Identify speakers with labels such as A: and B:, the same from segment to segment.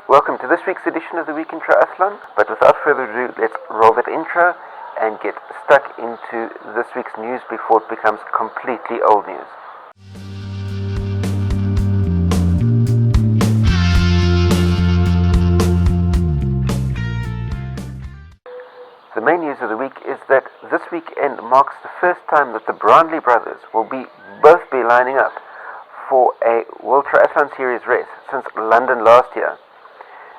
A: Welcome to this week's edition of the Week in Triathlon, but without further ado, let's roll that intro and get stuck into this week's news before it becomes completely old news. The main news of the week is that this weekend marks the first time that the BROWNLEE Brothers will both be lining up for a World Triathlon Series race since London last year.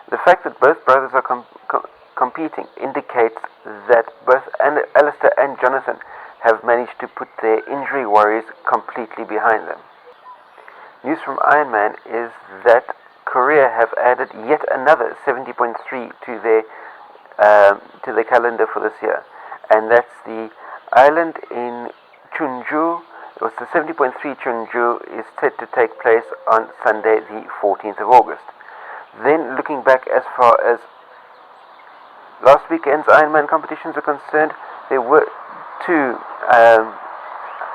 A: The fact that both brothers are competing indicates that both Alistair and Jonathan have managed to put their injury worries completely behind them. News from Ironman is that Korea have added yet another 70.3 to their calendar for this year, and that's the island in Chunju. It was the 70.3 Chunju is set to take place on Sunday the 14th of August. Then, looking back as far as last weekend's Ironman competitions are concerned, there were two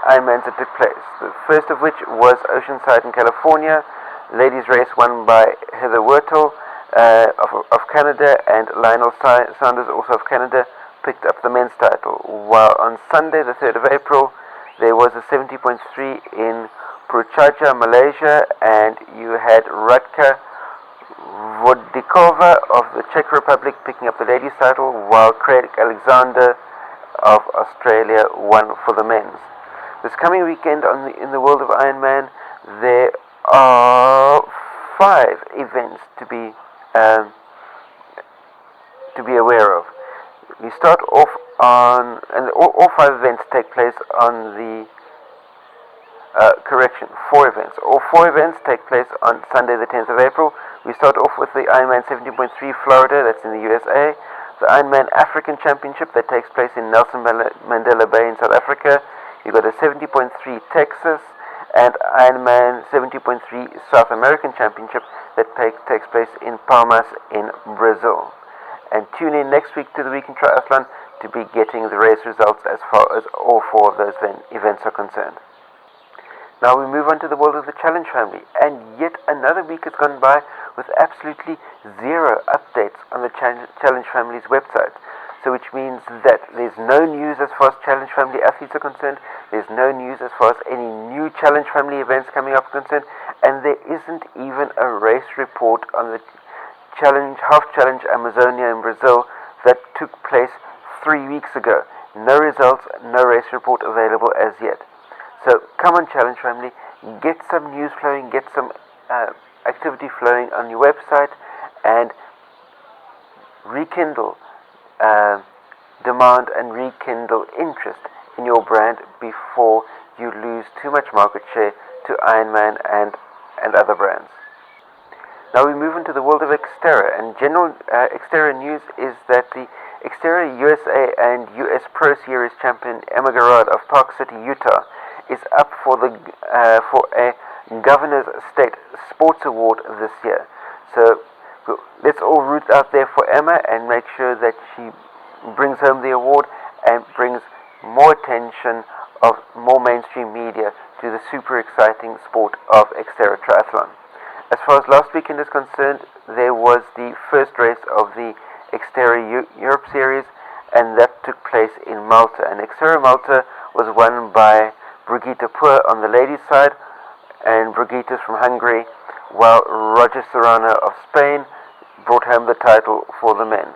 A: Ironmans that took place. The first of which was Oceanside in California, ladies race won by Heather Wurtel of Canada, and Lionel Sanders, also of Canada, picked up the men's title. While on Sunday, the 3rd of April, there was a 70.3 in Puruchaja, Malaysia, and you had Radka Vodikova of the Czech Republic picking up the ladies' title, while Craig Alexander of Australia won for the men's. This coming weekend in the world of Ironman, there are 5 events to be aware of. We start off on, and all 5 events take place on the 4 events. All 4 events take place on Sunday the 10th of April. We start off with the Ironman 70.3 Florida, that's in the USA, the Ironman African Championship that takes place in Nelson Mandela Bay in South Africa. You've got a 70.3 Texas, and Ironman 70.3 South American Championship that takes place in Palmas in Brazil. And tune in next week to the Week in Triathlon to be getting the race results as far as all 4 of those events are concerned. Now we move on to the world of the Challenge family, and yet another week has gone by with absolutely 0 updates on the Challenge family's website. So which means that there's no news as far as Challenge family athletes are concerned, there's no news as far as any new Challenge family events coming up are concerned, and there isn't even a race report on the Half Challenge Amazonia in Brazil that took place 3 weeks ago. No results, no race report available as yet. So come on, Challenge family, get some news flowing, get some activity flowing on your website, and rekindle demand and rekindle interest in your brand before you lose too much market share to Ironman and other brands. Now we move into the world of Xterra, and general Xterra news is that the Xterra USA and US Pro Series champion Emma Garrard of Park City, Utah, is up for a Governor's State Sports Award this year. So let's all root out there for Emma and make sure that she brings home the award and brings more attention of more mainstream media to the super exciting sport of Xterra Triathlon. As far as last weekend is concerned, there was the first race of the Xterra Europe Series, and that took place in Malta. And Xterra Malta was won by Brigitte Poor on the ladies' side, and Brigitte's from Hungary, while Roger Serrano of Spain brought home the title for the men.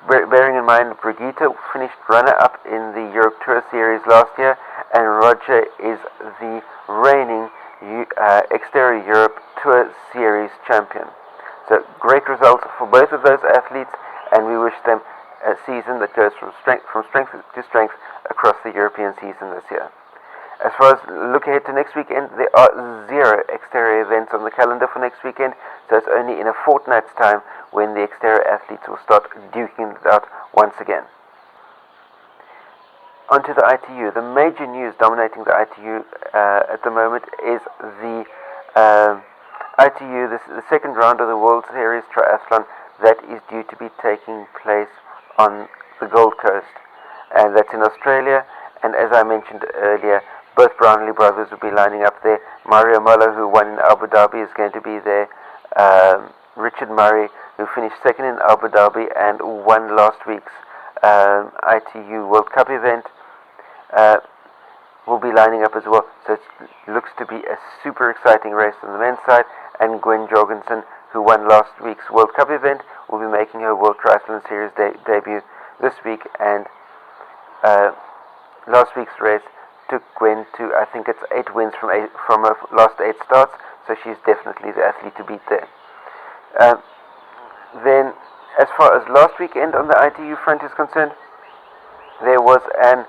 A: Bearing in mind, Brigitte finished runner-up in the Europe Tour Series last year, and Roger is the reigning Xterra Europe Tour Series champion. So great results for both of those athletes, and we wish them a season that goes from strength to strength across the European season this year. As far as look ahead to next weekend, there are 0 Xterra events on the calendar for next weekend, so it's only in a fortnight's time when the Xterra athletes will start duking it out once again. Onto the ITU. The major news dominating the ITU at the moment is the ITU, the second round of the World Series Triathlon that is due to be taking place on the Gold Coast, and that's in Australia. And as I mentioned earlier, both BROWNLEE Brothers will be lining up there. Mario Mola, who won in Abu Dhabi, is going to be there. Richard Murray, who finished second in Abu Dhabi and won last week's ITU World Cup event, will be lining up as well. So it looks to be a super exciting race on the men's side, and Gwen Jorgensen, who won last week's World Cup event, will be making her World Triathlon Series debut this week, and last week's race took Gwen to, I think it's 8 wins from her last 8 starts, so she's definitely the athlete to beat there. Then, as far as last weekend on the ITU front is concerned, there was an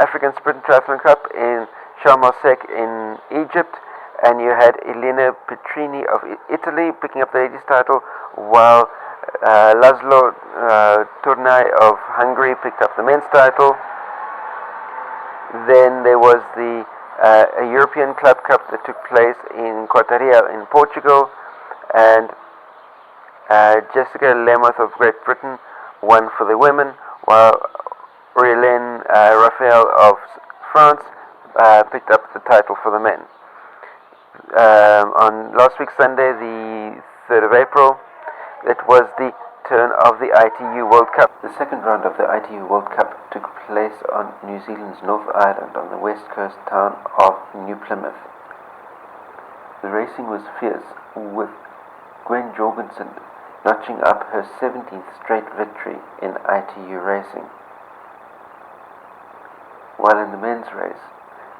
A: African Sprint Triathlon Cup in Sharm el-Sheikh in Egypt, and you had Elena Petrini of Italy picking up the ladies' title, while Laszlo Turnai of Hungary picked up the men's title. Then there was the a European Club Cup that took place in Coimbra in Portugal, and Jessica Lemoth of Great Britain won for the women, while Aurélien Raphael of France picked up the title for the men. On last week's Sunday, the 3rd of April, it was the turn of the ITU World Cup. The second round of the ITU World Cup took place on New Zealand's North Island on the west coast town of New Plymouth. The racing was fierce, with Gwen Jorgensen notching up her 17th straight victory in ITU racing. While in the men's race,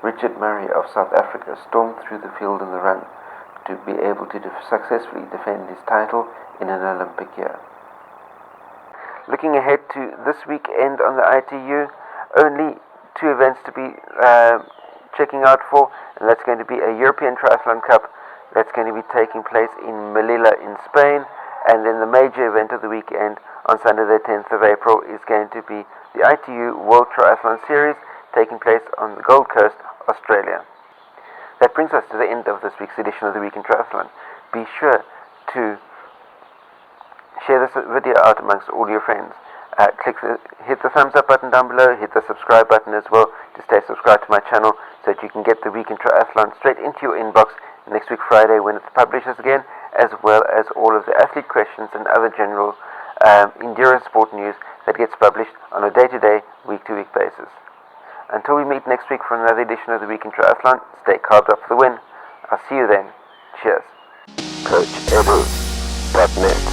A: Richard Murray of South Africa stormed through the field in the run to be able to successfully defend his title in an Olympic year. Looking ahead to this weekend on the ITU, only 2 events to be checking out for, and that's going to be a European Triathlon Cup that's going to be taking place in Melilla in Spain, and then the major event of the weekend on Sunday the 10th of April is going to be the ITU World Triathlon Series taking place on the Gold Coast, Australia. That brings us to the end of this week's edition of the Week in Triathlon. Be sure to share this video out amongst all your friends. Hit the thumbs up button down below, hit the subscribe button as well to stay subscribed to my channel so that you can get the Week in Triathlon straight into your inbox next week Friday when it publishes again, as well as all of the athlete questions and other general endurance sport news that gets published on a day-to-day, week-to-week basis. Until we meet next week for another edition of the Week in Triathlon, stay carved up for the win. I'll see you then. Cheers. CoachEdu.net